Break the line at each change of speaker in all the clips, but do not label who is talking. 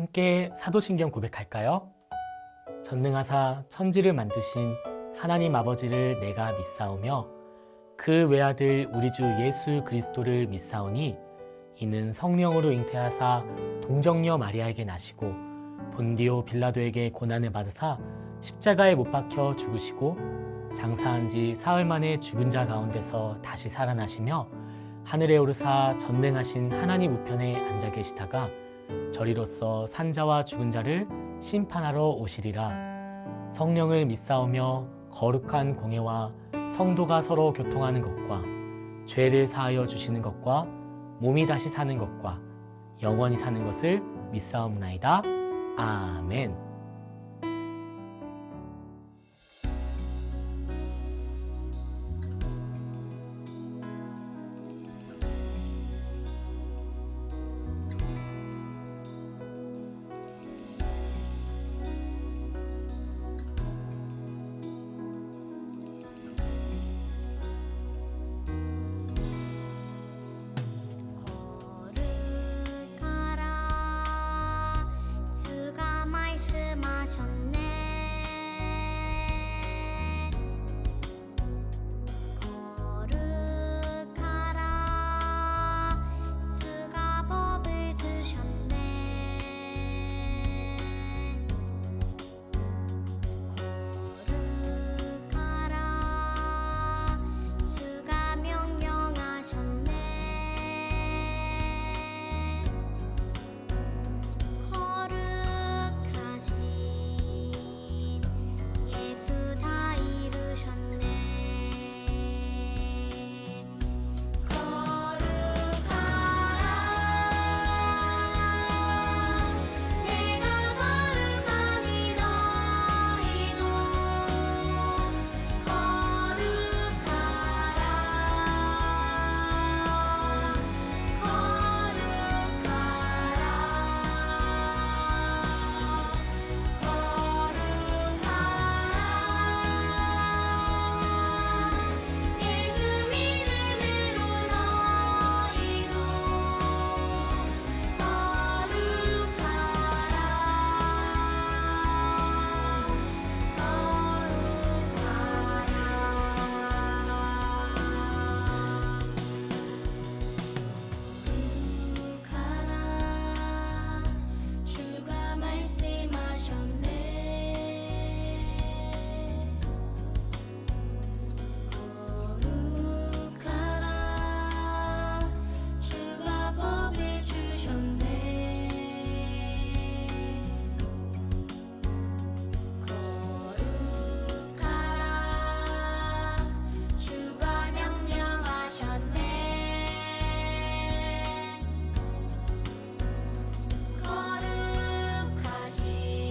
함께 사도신경 고백할까요? 전능하사 천지를 만드신 하나님 아버지를 내가 믿사오며 그 외아들 우리 주 예수 그리스도를 믿사오니 이는 성령으로 잉태하사 동정녀 마리아에게 나시고 본디오 빌라도에게 고난을 받으사 십자가에 못 박혀 죽으시고 장사한 지 사흘 만에 죽은 자 가운데서 다시 살아나시며 하늘에 오르사 전능하신 하나님 우편에 앉아 계시다가 저리로서 산자와 죽은 자를 심판하러 오시리라. 성령을 믿사오며 거룩한 공예와 성도가 서로 교통하는 것과 죄를 사하여 주시는 것과 몸이 다시 사는 것과 영원히 사는 것을 믿사옵나이다. 아멘.
주가 말씀하셨네. 거룩하라. 주가 법을 주셨네. 거룩하라. 주가 명령하셨네. 거룩하신 예수 다 이루셨네. 거룩하라. 내가 거룩하니 너희도 예수 믿음으로 너희도 거룩하라. 주가 말씀하셨네. 거룩하라. 주가 법을 주셨네. 거룩하라. 주가 명령하셨네. 거룩하신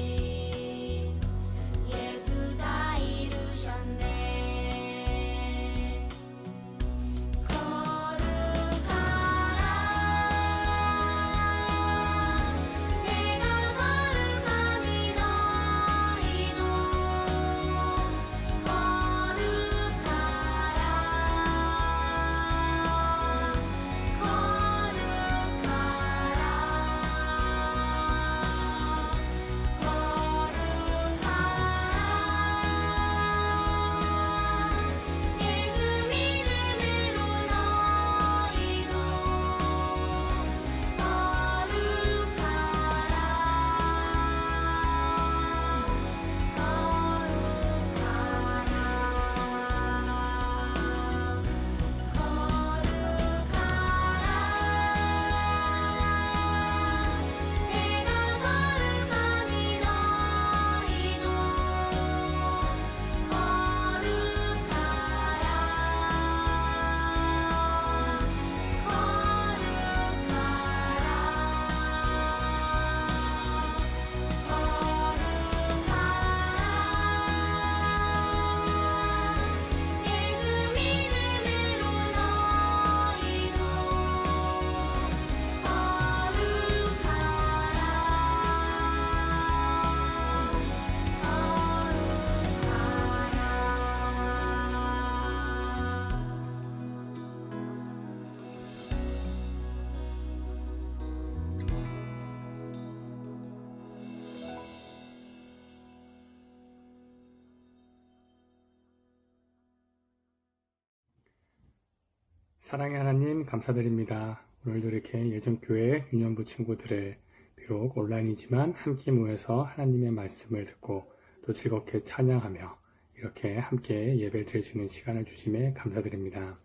사랑의 하나님 감사드립니다. 오늘도 이렇게 예전교회 유년부 친구들의 비록 온라인이지만 함께 모여서 하나님의 말씀을 듣고 또 즐겁게 찬양하며 이렇게 함께 예배 드릴 수 있는 시간을 주심에 감사드립니다.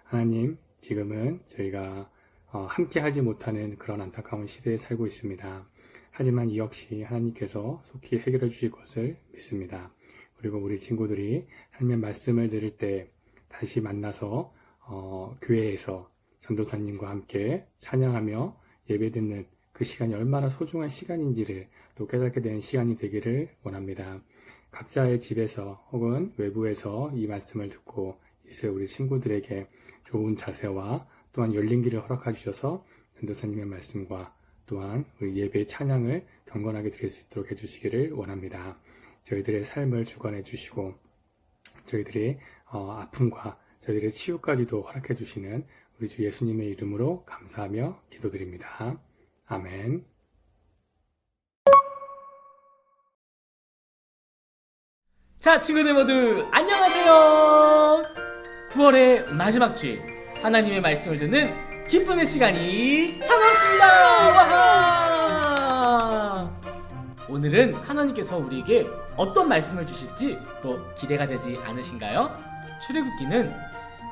하나님, 지금은 저희가 함께 하지 못하는 그런 안타까운 시대에 살고 있습니다. 하지만 이 역시 하나님께서 속히 해결해 주실 것을 믿습니다. 그리고 우리 친구들이 하나님의 말씀을 들을 때 다시 만나서 교회에서 전도사님과 함께 찬양하며 예배 듣는 그 시간이 얼마나 소중한 시간인지를 또 깨닫게 되는 시간이 되기를 원합니다. 각자의 집에서 혹은 외부에서 이 말씀을 듣고 있을 우리 친구들에게 좋은 자세와 또한 열린 길을 허락해 주셔서 전도사님의 말씀과 또한 우리 예배의 찬양을 경건하게 드릴 수 있도록 해주시기를 원합니다. 저희들의 삶을 주관해 주시고 저희들의 아픔과 저희들의 치유까지도 허락해 주시는 우리 주 예수님의 이름으로 감사하며 기도드립니다. 아멘.
자, 친구들 모두 안녕하세요. 9월의 마지막 주일 하나님의 말씀을 듣는 기쁨의 시간이 찾아왔습니다. 와하! 오늘은 하나님께서 우리에게 어떤 말씀을 주실지 또 기대가 되지 않으신가요? 출애굽기는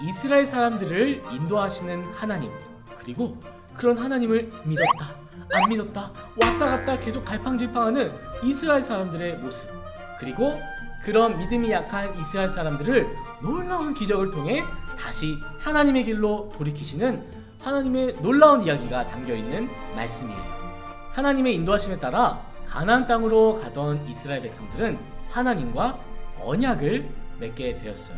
이스라엘 사람들을 인도하시는 하나님, 그리고 그런 하나님을 믿었다 안 믿었다 왔다 갔다 계속 갈팡질팡하는 이스라엘 사람들의 모습, 그리고 그런 믿음이 약한 이스라엘 사람들을 놀라운 기적을 통해 다시 하나님의 길로 돌이키시는 하나님의 놀라운 이야기가 담겨있는 말씀이에요. 하나님의 인도하심에 따라 가나안 땅으로 가던 이스라엘 백성들은 하나님과 언약을 맺게 되었어요.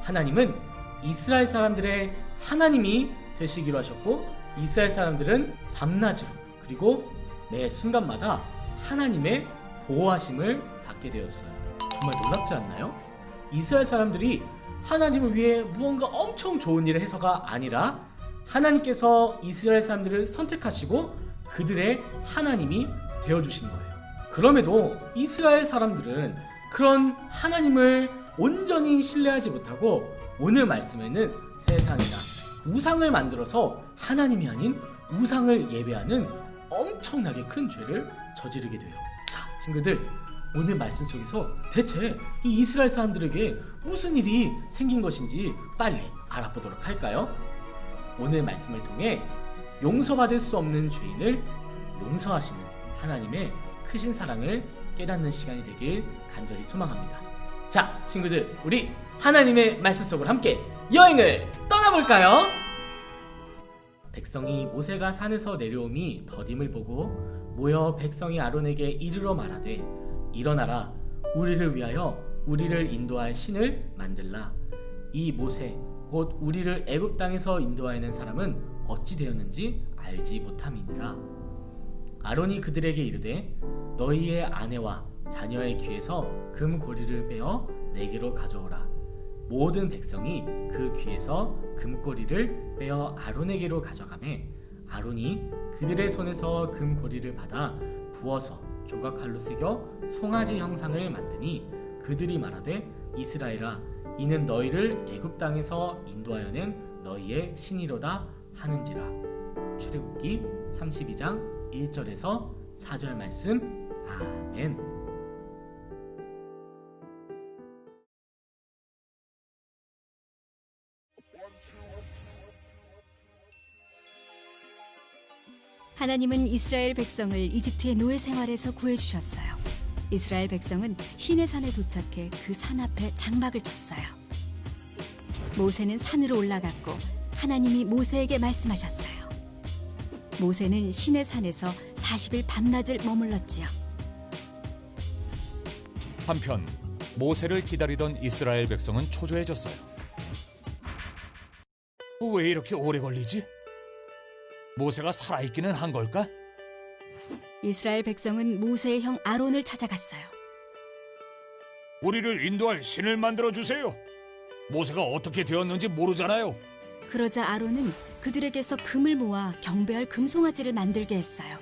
하나님은 이스라엘 사람들의 하나님이 되시기로 하셨고, 이스라엘 사람들은 밤낮으로 그리고 매 순간마다 하나님의 보호하심을 받게 되었어요. 정말 놀랍지 않나요? 이스라엘 사람들이 하나님을 위해 무언가 엄청 좋은 일을 해서가 아니라 하나님께서 이스라엘 사람들을 선택하시고 그들의 하나님이 되어주신 거예요. 그럼에도 이스라엘 사람들은 그런 하나님을 온전히 신뢰하지 못하고 오늘 말씀에는 세상이나 우상을 만들어서 하나님이 아닌 우상을 예배하는 엄청나게 큰 죄를 저지르게 돼요. 자, 친구들, 오늘 말씀 속에서 대체 이 이스라엘 사람들에게 무슨 일이 생긴 것인지 빨리 알아보도록 할까요? 오늘 말씀을 통해 용서받을 수 없는 죄인을 용서하시는 하나님의 크신 사랑을 깨닫는 시간이 되길 간절히 소망합니다. 자, 친구들, 우리 하나님의 말씀 속으로 함께 여행을 떠나볼까요? 백성이 모세가 산에서 내려옴이 더딤을 보고 모여 백성이 아론에게 이르러 말하되, 일어나라, 우리를 위하여 우리를 인도할 신을 만들라. 이 모세 곧 우리를 애굽 땅에서 인도하여낸 사람은 어찌 되었는지 알지 못함이니라. 아론이 그들에게 이르되, 너희의 아내와 자녀의 귀에서 금고리를 빼어 내게로 가져오라. 모든 백성이 그 귀에서 금고리를 빼어 아론에게로 가져가매 아론이 그들의 손에서 금고리를 받아 부어서 조각칼로 새겨 송아지 형상을 만드니 그들이 말하되, 이스라엘아, 이는 너희를 애굽 땅에서 인도하여 낸 너희의 신이로다 하는지라. 출애굽기 32장 1절에서 4절 말씀. 아멘.
하나님은 이스라엘 백성을 이집트의 노예 생활에서 구해주셨어요. 이스라엘 백성은 시내산에 도착해 그 산 앞에 장막을 쳤어요. 모세는 산으로 올라갔고 하나님이 모세에게 말씀하셨어요. 모세는 시내산에서 40일 밤낮을 머물렀지요.
한편 모세를 기다리던 이스라엘 백성은 초조해졌어요. 왜 이렇게 오래 걸리지? 모세가 살아있기는 한 걸까?
이스라엘 백성은 모세의 형 아론을 찾아갔어요.
우리를 인도할 신을 만들어 주세요. 모세가 어떻게 되었는지 모르잖아요.
그러자 아론은 그들에게서 금을 모아 경배할 금송아지를 만들게 했어요.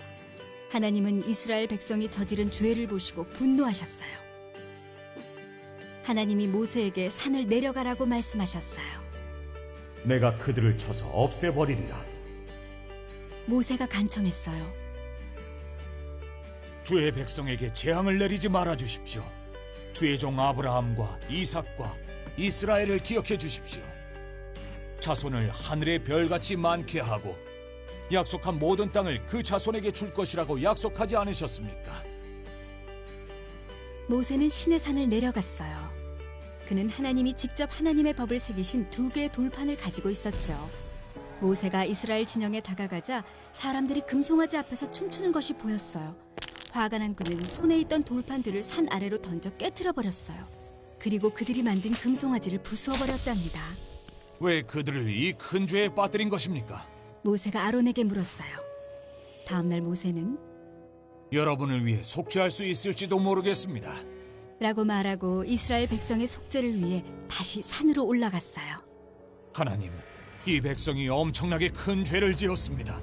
하나님은 이스라엘 백성이 저지른 죄를 보시고 분노하셨어요. 하나님이 모세에게 산을 내려가라고 말씀하셨어요.
내가 그들을 쳐서 없애버리리라.
모세가 간청했어요.
주의 백성에게 재앙을 내리지 말아 주십시오. 주의 종 아브라함과 이삭과 이스라엘을 기억해 주십시오. 자손을 하늘의 별같이 많게 하고 약속한 모든 땅을 그 자손에게 줄 것이라고 약속하지 않으셨습니까?
모세는 시내산을 내려갔어요. 그는 하나님이 직접 하나님의 법을 새기신 2개의 돌판을 가지고 있었죠. 모세가 이스라엘 진영에 다가가자 사람들이 금송아지 앞에서 춤추는 것이 보였어요. 화가 난 그는 손에 있던 돌판들을 산 아래로 던져 깨트려 버렸어요. 그리고 그들이 만든 금송아지를 부수어 버렸답니다.
왜 그들을 이 큰 죄에 빠뜨린 것입니까?
모세가 아론에게 물었어요. 다음 날 모세는
여러분을 위해 속죄할 수 있을지도 모르겠습니다.
라고 말하고 이스라엘 백성의 속죄를 위해 다시 산으로 올라갔어요.
하나님, 이 백성이 엄청나게 큰 죄를 지었습니다.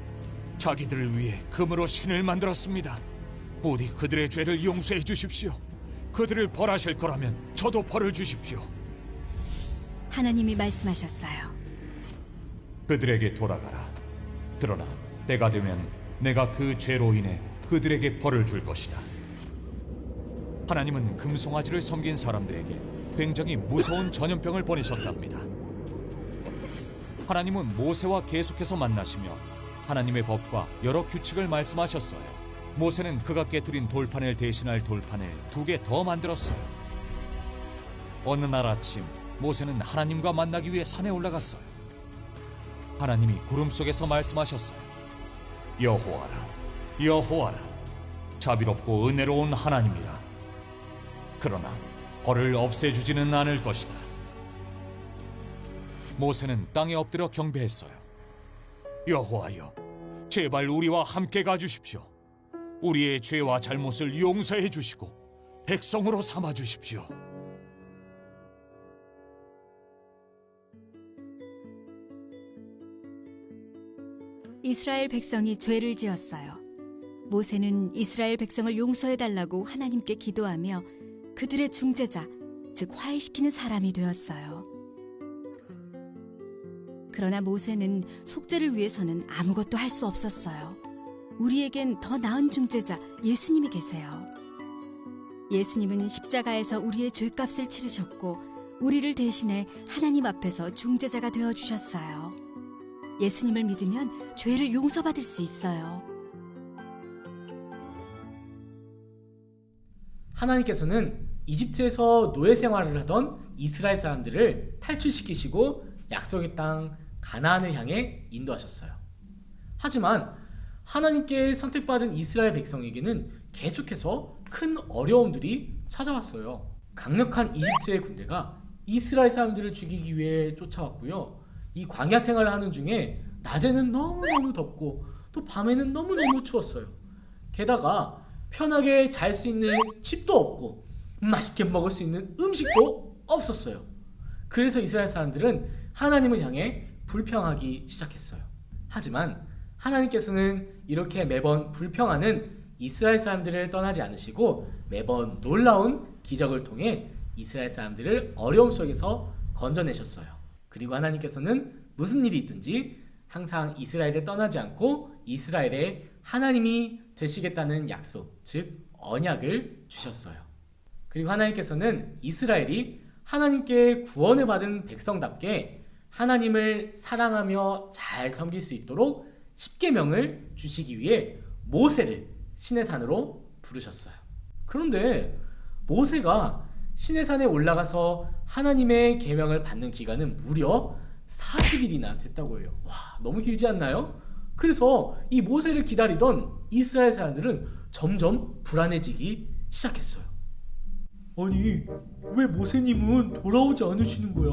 자기들을 위해 금으로 신을 만들었습니다. 부디 그들의 죄를 용서해 주십시오. 그들을 벌하실 거라면 저도 벌을 주십시오.
하나님이 말씀하셨어요.
그들에게 돌아가라. 그러나 때가 되면 내가 그 죄로 인해 그들에게 벌을 줄 것이다. 하나님은 금송아지를 섬긴 사람들에게 굉장히 무서운 전염병을 보내셨답니다. 하나님은 모세와 계속해서 만나시며 하나님의 법과 여러 규칙을 말씀하셨어요. 모세는 그가 깨뜨린 돌판을 대신할 돌판을 2개 더 만들었어요. 어느 날 아침 모세는 하나님과 만나기 위해 산에 올라갔어요. 하나님이 구름 속에서 말씀하셨어요. 여호와라, 여호와라, 자비롭고 은혜로운 하나님이라. 그러나 벌을 없애주지는 않을 것이다. 모세는 땅에 엎드려 경배했어요. 여호와여, 제발 우리와 함께 가주십시오. 우리의 죄와 잘못을 용서해 주시고 백성으로 삼아 주십시오.
이스라엘 백성이 죄를 지었어요. 모세는 이스라엘 백성을 용서해달라고 하나님께 기도하며 그들의 중재자, 즉 화해시키는 사람이 되었어요. 그러나 모세는 속죄를 위해서는 아무것도 할 수 없었어요. 우리에겐 더 나은 중재자 예수님이 계세요. 예수님은 십자가에서 우리의 죄값을 치르셨고 우리를 대신해 하나님 앞에서 중재자가 되어주셨어요. 예수님을 믿으면 죄를 용서받을 수 있어요.
하나님께서는 이집트에서 노예 생활을 하던 이스라엘 사람들을 탈출시키시고 약속의 땅 가나안을 향해 인도하셨어요. 하지만 하나님께 선택받은 이스라엘 백성에게는 계속해서 큰 어려움들이 찾아왔어요. 강력한 이집트의 군대가 이스라엘 사람들을 죽이기 위해 쫓아왔고요. 이 광야 생활을 하는 중에 낮에는 너무너무 덥고 또 밤에는 너무너무 추웠어요. 게다가 편하게 잘 수 있는 집도 없고 맛있게 먹을 수 있는 음식도 없었어요. 그래서 이스라엘 사람들은 하나님을 향해 불평하기 시작했어요. 하지만 하나님께서는 이렇게 매번 불평하는 이스라엘 사람들을 떠나지 않으시고 매번 놀라운 기적을 통해 이스라엘 사람들을 어려움 속에서 건져내셨어요. 그리고 하나님께서는 무슨 일이 있든지 항상 이스라엘을 떠나지 않고 이스라엘의 하나님이 되시겠다는 약속, 즉 언약을 주셨어요. 그리고 하나님께서는 이스라엘이 하나님께 구원을 받은 백성답게 하나님을 사랑하며 잘 섬길 수 있도록 십계명을 주시기 위해 모세를 시내산으로 부르셨어요. 그런데 모세가 시내산에 올라가서 하나님의 계명을 받는 기간은 무려 40일이나 됐다고 해요. 와, 너무 길지 않나요? 그래서 이 모세를 기다리던 이스라엘 사람들은 점점 불안해지기 시작했어요. 아니, 왜 모세님은 돌아오지 않으시는 거야?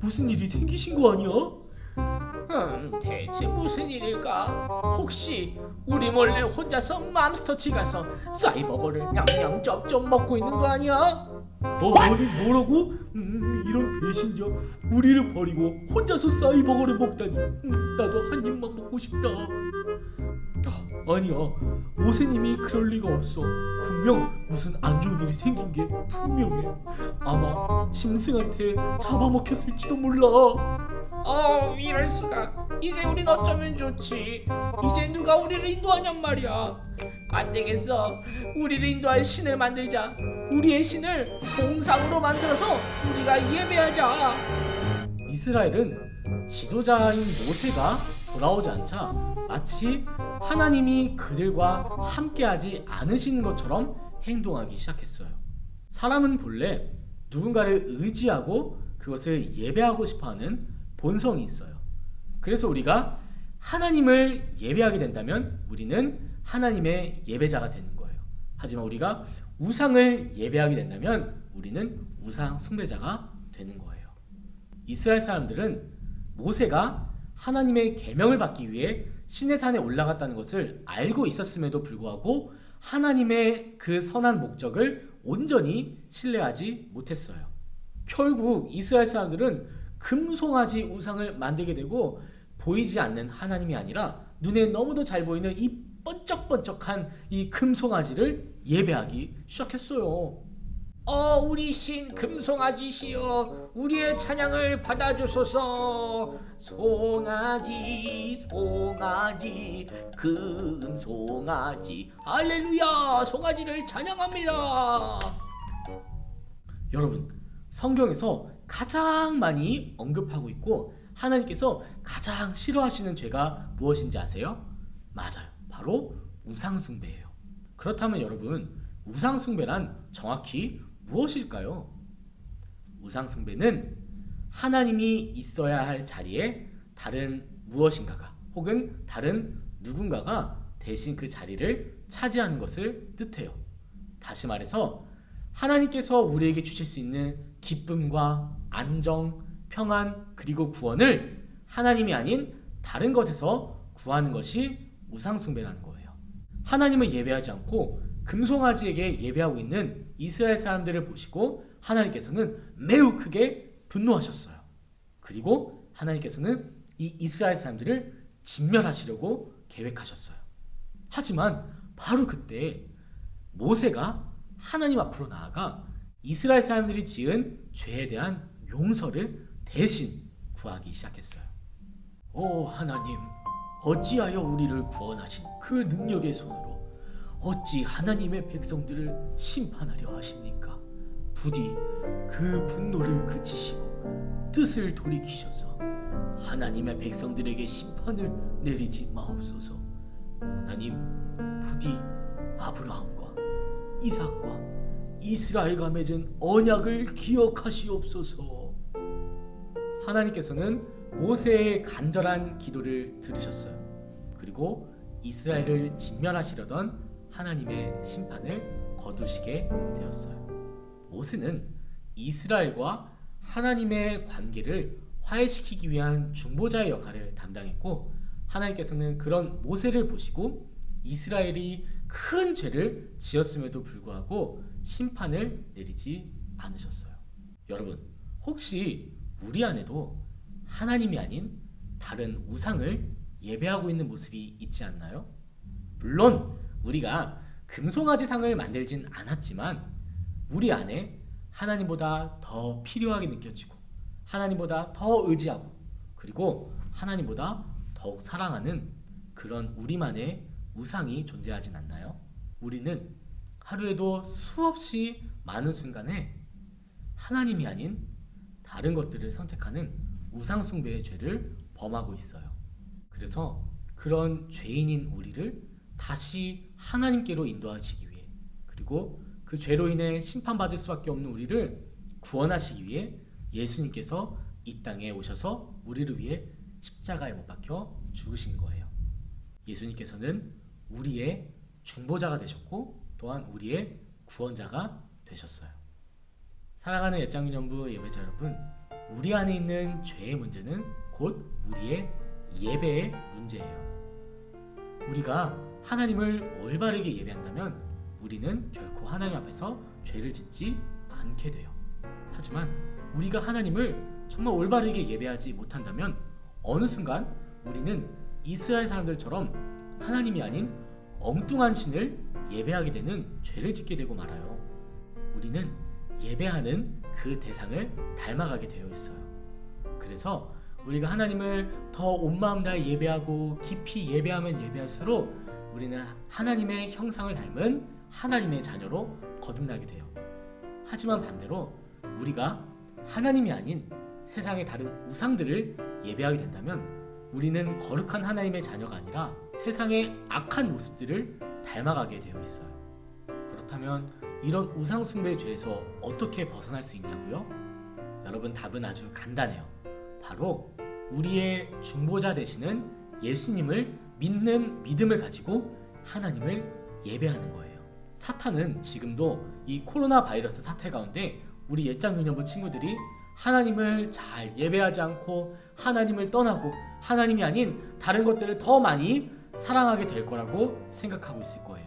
무슨 일이 생기신 거 아니야?
대체 무슨 일일까? 혹시 우리 몰래 혼자서 맘스터치 가서 사이버거를 냠냠 쩝쩝 먹고 있는 거 아니야?
아니 뭐라고? 이런 배신자 우리를 버리고 혼자서 싸이버거를 먹다니. 나도 한 입만 먹고 싶다. 아니야, 모세님이 그럴 리가 없어. 분명 무슨 안 좋은 일이 생긴 게 분명해. 아마 짐승한테 잡아먹혔을지도 몰라.
이럴 수가. 이제 우린 어쩌면 좋지. 이제 누가 우리를 인도하냔 말이야. 안 되겠어. 우리를 인도할 신을 만들자. 우리의 신을 동상으로 만들어서 우리가 예배하자.
이스라엘은 지도자인 모세가 돌아오지 않자 마치 하나님이 그들과 함께하지 않으시는 것처럼 행동하기 시작했어요. 사람은 본래 누군가를 의지하고 그것을 예배하고 싶어하는 본성이 있어요. 그래서 우리가 하나님을 예배하게 된다면 우리는 하나님의 예배자가 되는 거예요. 하지만 우리가 우상을 예배하게 된다면 우리는 우상 숭배자가 되는 거예요. 이스라엘 사람들은 모세가 하나님의 계명을 받기 위해 시내산에 올라갔다는 것을 알고 있었음에도 불구하고 하나님의 그 선한 목적을 온전히 신뢰하지 못했어요. 결국 이스라엘 사람들은 금송아지 우상을 만들게 되고 보이지 않는 하나님이 아니라 눈에 너무도 잘 보이는 이 번쩍번쩍한 이 금송아지를 예배하기 시작했어요.
우리 신 금송아지시여, 우리의 찬양을 받아주소서. 송아지 송아지 금송아지, 할렐루야. 송아지를 찬양합니다.
여러분, 성경에서 가장 많이 언급하고 있고 하나님께서 가장 싫어하시는 죄가 무엇인지 아세요? 맞아요. 바로 우상숭배예요. 그렇다면 여러분, 우상숭배란 정확히 무엇일까요? 우상숭배는 하나님이 있어야 할 자리에 다른 무엇인가가 혹은 다른 누군가가 대신 그 자리를 차지하는 것을 뜻해요. 다시 말해서 하나님께서 우리에게 주실 수 있는 기쁨과 안정, 평안, 그리고 구원을 하나님이 아닌 다른 것에서 구하는 것이 우상숭배라는 거예요. 하나님을 예배하지 않고 금송아지에게 예배하고 있는 이스라엘 사람들을 보시고 하나님께서는 매우 크게 분노하셨어요. 그리고 하나님께서는 이 이스라엘 사람들을 진멸하시려고 계획하셨어요. 하지만 바로 그때 모세가 하나님 앞으로 나아가 이스라엘 사람들이 지은 죄에 대한 용서를 대신 구하기 시작했어요. 오 하나님, 어찌하여 우리를 구원하신 그 능력의 손으로 어찌 하나님의 백성들을 심판하려 하십니까? 부디 그 분노를 그치시고 뜻을 돌이키셔서 하나님의 백성들에게 심판을 내리지 마옵소서. 하나님, 부디 아브라함과 이삭과 이스라엘과 맺은 언약을 기억하시옵소서. 하나님께서는 모세의 간절한 기도를 들으셨어요. 그리고 이스라엘을 진멸하시려던 하나님의 심판을 거두시게 되었어요. 모세는 이스라엘과 하나님의 관계를 화해시키기 위한 중보자의 역할을 담당했고, 하나님께서는 그런 모세를 보시고 이스라엘이 큰 죄를 지었음에도 불구하고 심판을 내리지 않으셨어요. 여러분, 혹시 우리 안에도 하나님이 아닌 다른 우상을 예배하고 있는 모습이 있지 않나요? 물론 우리가 금송아지 상을 만들진 않았지만 우리 안에 하나님보다 더 필요하게 느껴지고 하나님보다 더 의지하고 그리고 하나님보다 더욱 사랑하는 그런 우리만의 우상이 존재하진 않나요? 우리는 하루에도 수없이 많은 순간에 하나님이 아닌 다른 것들을 선택하는 우상숭배의 죄를 범하고 있어요. 그래서 그런 죄인인 우리를 다시 하나님께로 인도하시기 위해, 그리고 그 죄로 인해 심판받을 수밖에 없는 우리를 구원하시기 위해 예수님께서 이 땅에 오셔서 우리를 위해 십자가에 못 박혀 죽으신 거예요. 예수님께서는 우리의 중보자가 되셨고 또한 우리의 구원자가 되셨어요. 사랑하는 예짱유년부 예배자 여러분, 우리 안에 있는 죄의 문제는 곧 우리의 예배의 문제예요. 우리가 하나님을 올바르게 예배한다면 우리는 결코 하나님 앞에서 죄를 짓지 않게 돼요. 하지만 우리가 하나님을 정말 올바르게 예배하지 못한다면 어느 순간 우리는 이스라엘 사람들처럼 하나님이 아닌 엉뚱한 신을 예배하게 되는 죄를 짓게 되고 말아요. 우리는 예배하는 그 대상을 닮아가게 되어 있어요. 그래서
우리가 하나님을 더 온 마음 다해 예배하고 깊이 예배하면 예배할수록 우리는 하나님의 형상을 닮은 하나님의 자녀로 거듭나게 돼요. 하지만 반대로 우리가 하나님이 아닌 세상의 다른 우상들을 예배하게 된다면 우리는 거룩한 하나님의 자녀가 아니라 세상의 악한 모습들을 닮아가게 되어 있어요. 그렇다면 이런 우상 숭배의 죄에서 어떻게 벗어날 수 있냐고요? 여러분, 답은 아주 간단해요. 바로 우리의 중보자 되시는 예수님을 믿는 믿음을 가지고 하나님을 예배하는 거예요. 사탄은 지금도 이 코로나 바이러스 사태 가운데 우리 옛장유년부 친구들이 하나님을 잘 예배하지 않고 하나님을 떠나고 하나님이 아닌 다른 것들을 더 많이 사랑하게 될 거라고 생각하고 있을 거예요.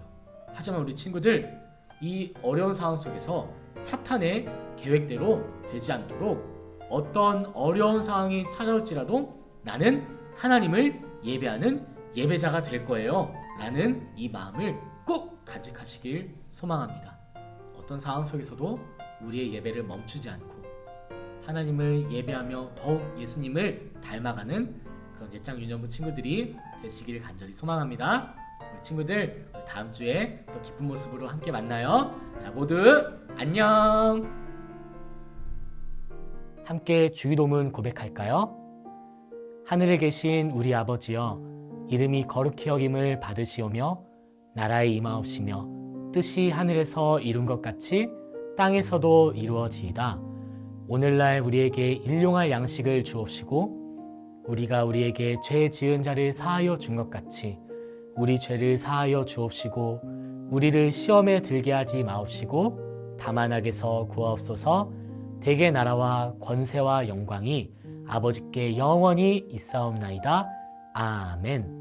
하지만 우리 친구들, 이 어려운 상황 속에서 사탄의 계획대로 되지 않도록 어떤 어려운 상황이 찾아올지라도 나는 하나님을 예배하는 예배자가 될 거예요 라는 이 마음을 꼭 간직하시길 소망합니다. 어떤 상황 속에서도 우리의 예배를 멈추지 않고 하나님을 예배하며 더욱 예수님을 닮아가는 그런 옛장유년부 친구들이 되시길 간절히 소망합니다. 우리 친구들, 다음 주에 더 기쁜 모습으로 함께 만나요. 자, 모두 안녕. 함께 주기도문 고백할까요? 하늘에 계신 우리 아버지여, 이름이 거룩히 여김을 받으시오며 나라의 임하옵시며 뜻이 하늘에서 이룬 것 같이 땅에서도 이루어지이다. 오늘날 우리에게 일용할 양식을 주옵시고 우리가 우리에게 죄 지은 자를 사하여 준 것 같이 우리 죄를 사하여 주옵시고 우리를 시험에 들게 하지 마옵시고 다만 악에서 구하옵소서. 대개 나라와 권세와 영광이 아버지께 영원히 있사옵나이다. 아멘.